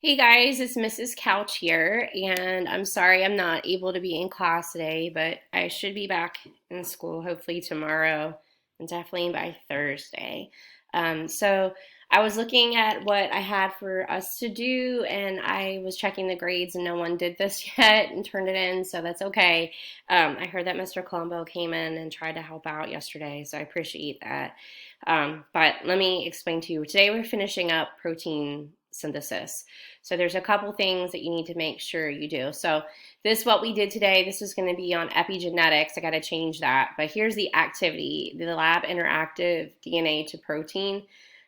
Hey guys, it's Mrs. Couch here, and I'm sorry I'm not able to be in class today, but I should be back in school hopefully tomorrow and definitely by Thursday. So I was looking at what I had for us to do, and I was checking the grades, and no one did this yet and turned it in, so that's okay. I heard that Mr. Colombo came in and tried to help out yesterday, so I appreciate that. But let me explain to you. Today we're finishing up protein synthesis. So there's a couple things that you need to make sure you do. So this, what we did today, this is going to be on epigenetics. I got to change that. But here's the activity, the lab interactive DNA to protein.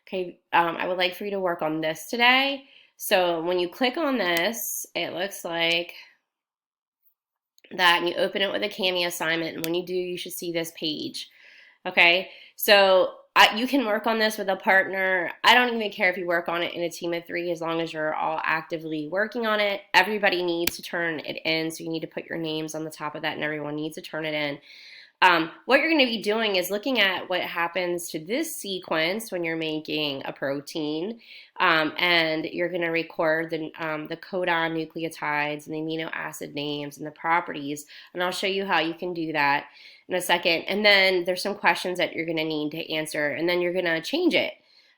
Okay, I would like for you to work on this today. So when you click on this, it looks like that, and you open it with a Kami assignment. And when you do, you should see this page. Okay, so you can work on this with a partner. I don't even care if you work on it in a team of three as long as you're all actively working on it. Everybody needs to turn it in, so you need to put your names on the top of that, and everyone needs to turn it in. What you're going to be doing is looking at what happens to this sequence when you're making a protein, and you're going to record the codon nucleotides and the amino acid names and the properties, and I'll show you how you can do that in a second. And then there's some questions that you're going to need to answer, and then you're going to change it,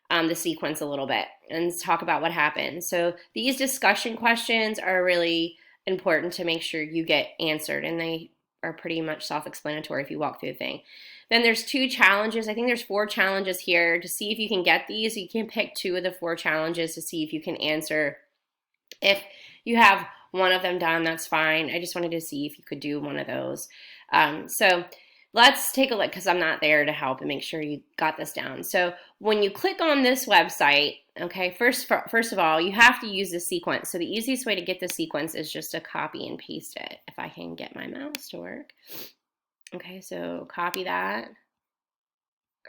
the sequence a little bit, and talk about what happened. So these discussion questions are really important to make sure you get answered, and they are pretty much self-explanatory if you walk through the thing. Then there's two challenges. I think there's four challenges here to see if you can get these. You can pick two of the four challenges to see if you can answer. If you have one of them done, that's fine. I just wanted to see if you could do one of those. So let's take a look, because I'm not there to help and make sure you got this down. So when you click on this website, okay, first of all, you have to use the sequence. So the easiest way to get the sequence is just to copy and paste it. If I can get my mouse to work. Okay, so copy that,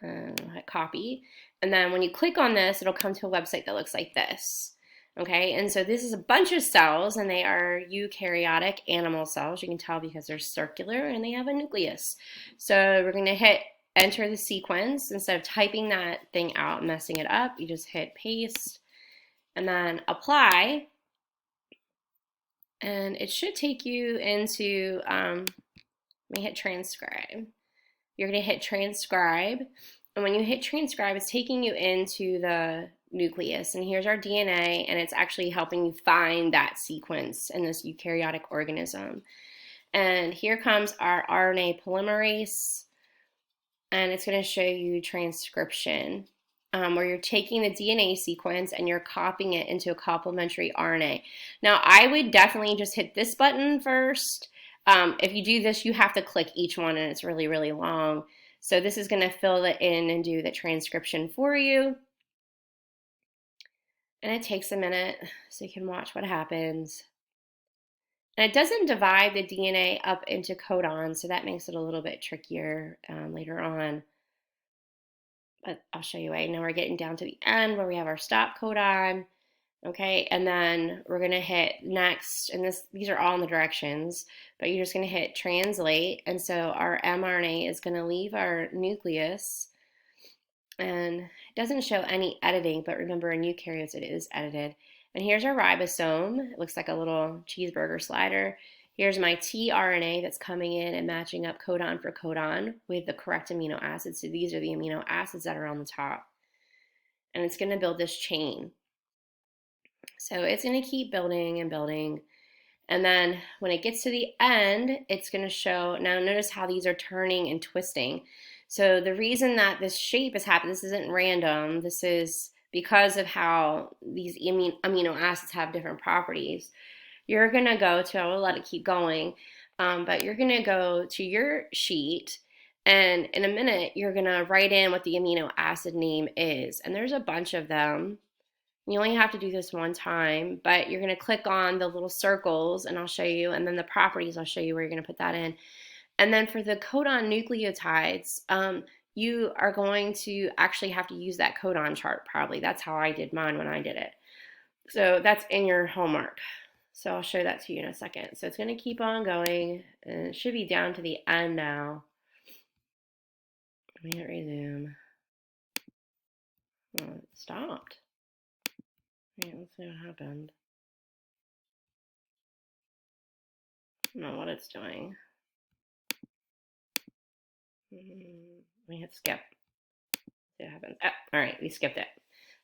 hit copy. And then when you click on this, it'll come to a website that looks like this. Okay, and so this is a bunch of cells, and they are eukaryotic animal cells. You can tell because they're circular and they have a nucleus. So we're going to hit enter the sequence. Instead of typing that thing out and messing it up, you just hit paste and then apply. And it should take you into, let me hit transcribe. You're going to hit transcribe. And when you hit transcribe, it's taking you into the nucleus. And here's our DNA, and it's actually helping you find that sequence in this eukaryotic organism. And here comes our RNA polymerase, and it's going to show you transcription, where you're taking the DNA sequence and you're copying it into a complementary RNA. Now, I would definitely just hit this button first. If you do this, you have to click each one, and it's really, really long. So this is going to fill it in and do the transcription for you. And it takes a minute so you can watch what happens. And it doesn't divide the DNA up into codons, so that makes it a little bit trickier later on. But I'll show you why. Now we're getting down to the end where we have our stop codon. Okay, and then we're gonna hit next, and these are all in the directions, but you're just gonna hit translate, and so our mRNA is gonna leave our nucleus, and it doesn't show any editing, but remember in eukaryotes it is edited. And here's our ribosome. It looks like a little cheeseburger slider. Here's my tRNA that's coming in and matching up codon for codon with the correct amino acids. So these are the amino acids that are on the top. And it's gonna build this chain. So it's going to keep building and building. And then when it gets to the end, it's going to show, now notice how these are turning and twisting. So the reason that this shape is happening, this isn't random, this is because of how these amino acids have different properties. You're going to go to, I will let it keep going, but you're going to go to your sheet, and in a minute, you're going to write in what the amino acid name is. And there's a bunch of them. You only have to do this one time, but you're going to click on the little circles, and I'll show you, and then the properties, I'll show you where you're going to put that in. And then for the codon nucleotides, you are going to actually have to use that codon chart probably. That's how I did mine when I did it. So that's in your homework. So I'll show that to you in a second. So it's going to keep on going, and it should be down to the end now. Let me hit resume. Oh, it stopped. Let's see what happened. I don't know what it's doing. We hit skip. See what happens. Oh, all right, we skipped it.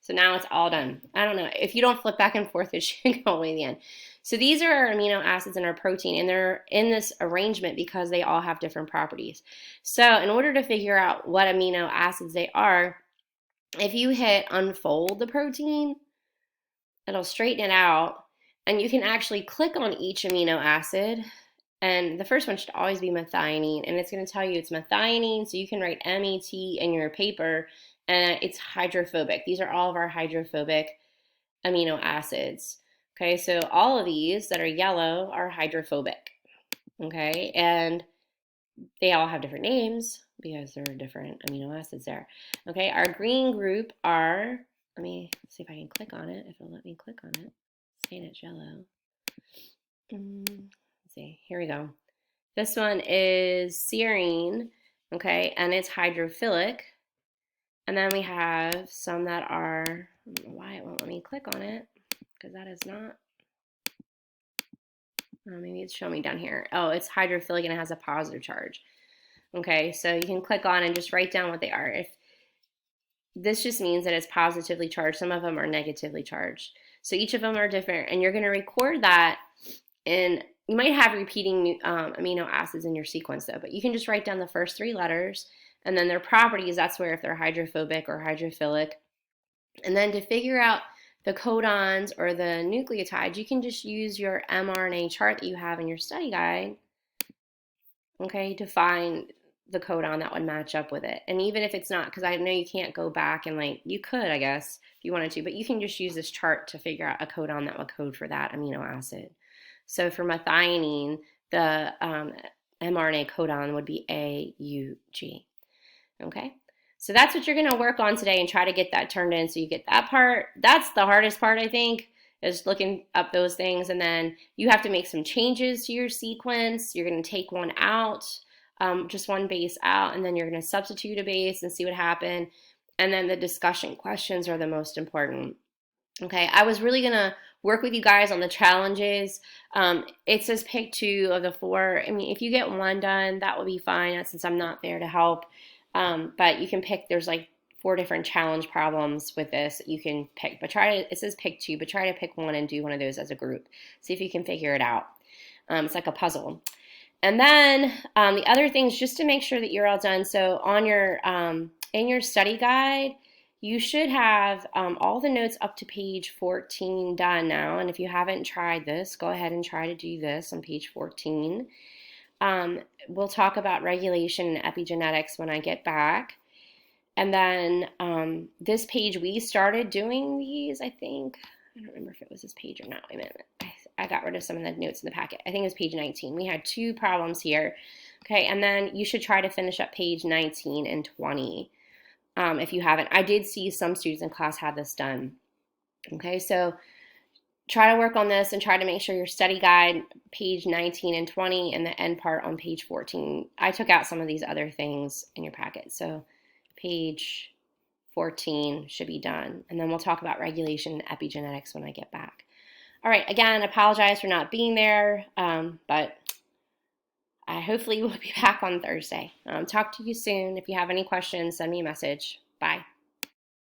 So now it's all done. I don't know. If you don't flip back and forth, it should go all the way to the end. So these are our amino acids in our protein, and they're in this arrangement because they all have different properties. So in order to figure out what amino acids they are, if you hit unfold the protein, it'll straighten it out, and you can actually click on each amino acid. And the first one should always be methionine, and it's going to tell you it's methionine, so you can write MET in your paper, and it's hydrophobic. These are all of our hydrophobic amino acids. Okay, so all of these that are yellow are hydrophobic. Okay, and they all have different names because there are different amino acids there. Okay, our green group are, let me see if I can click on it, if it'll let me click on it. It's saying it's yellow. Let's see, here we go. This one is serine, okay, and it's hydrophilic. And then we have some that are, I don't know why it won't let me click on it, because that is not, oh, maybe it's showing me down here. Oh, it's hydrophilic and it has a positive charge. Okay, so you can click on and just write down what they are. If this just means that it's positively charged, some of them are negatively charged. So each of them are different, and you're going to record that, and you might have repeating amino acids in your sequence though, but you can just write down the first 3 letters and then their properties. That's where if they're hydrophobic or hydrophilic. And then to figure out the codons or the nucleotides, you can just use your mRNA chart that you have in your study guide, okay, to find the codon that would match up with it. And even if it's not, because I know you can't go back and like, you could, I guess, if you wanted to, but you can just use this chart to figure out a codon that would code for that amino acid. So for methionine, the mRNA codon would be AUG. Okay, so that's what you're going to work on today and try to get that turned in so you get that part. That's the hardest part, I think, is looking up those things. And then you have to make some changes to your sequence. You're going to take one out, just one base out, and then you're going to substitute a base and see what happened. And then the discussion questions are the most important. Okay, I was really going to work with you guys on the challenges. It says pick 2 of the 4. I mean, if you get 1 done, that will be fine since I'm not there to help. But you can pick, there's like 4 different challenge problems with this you can pick. But it says pick 2, but try to pick 1 and do one of those as a group. See if you can figure it out. It's like a puzzle. And then the other things, just to make sure that you're all done. So on your in your study guide, you should have all the notes up to page 14 done now. And if you haven't tried this, go ahead and try to do this on page 14. We'll talk about regulation and epigenetics when I get back. And then this page, we started doing these, I think. I don't remember if it was this page or not. Wait a minute. I got rid of some of the notes in the packet. I think it was page 19. We had 2 problems here. Okay, and then you should try to finish up page 19 and 20. If you haven't. I did see some students in class had this done. Okay, so try to work on this and try to make sure your study guide, page 19 and 20, and the end part on page 14. I took out some of these other things in your packet. So page 14 should be done. And then we'll talk about regulation and epigenetics when I get back. All right, again, I apologize for not being there, but hopefully we'll be back on Thursday. Talk to you soon. If you have any questions, send me a message. Bye.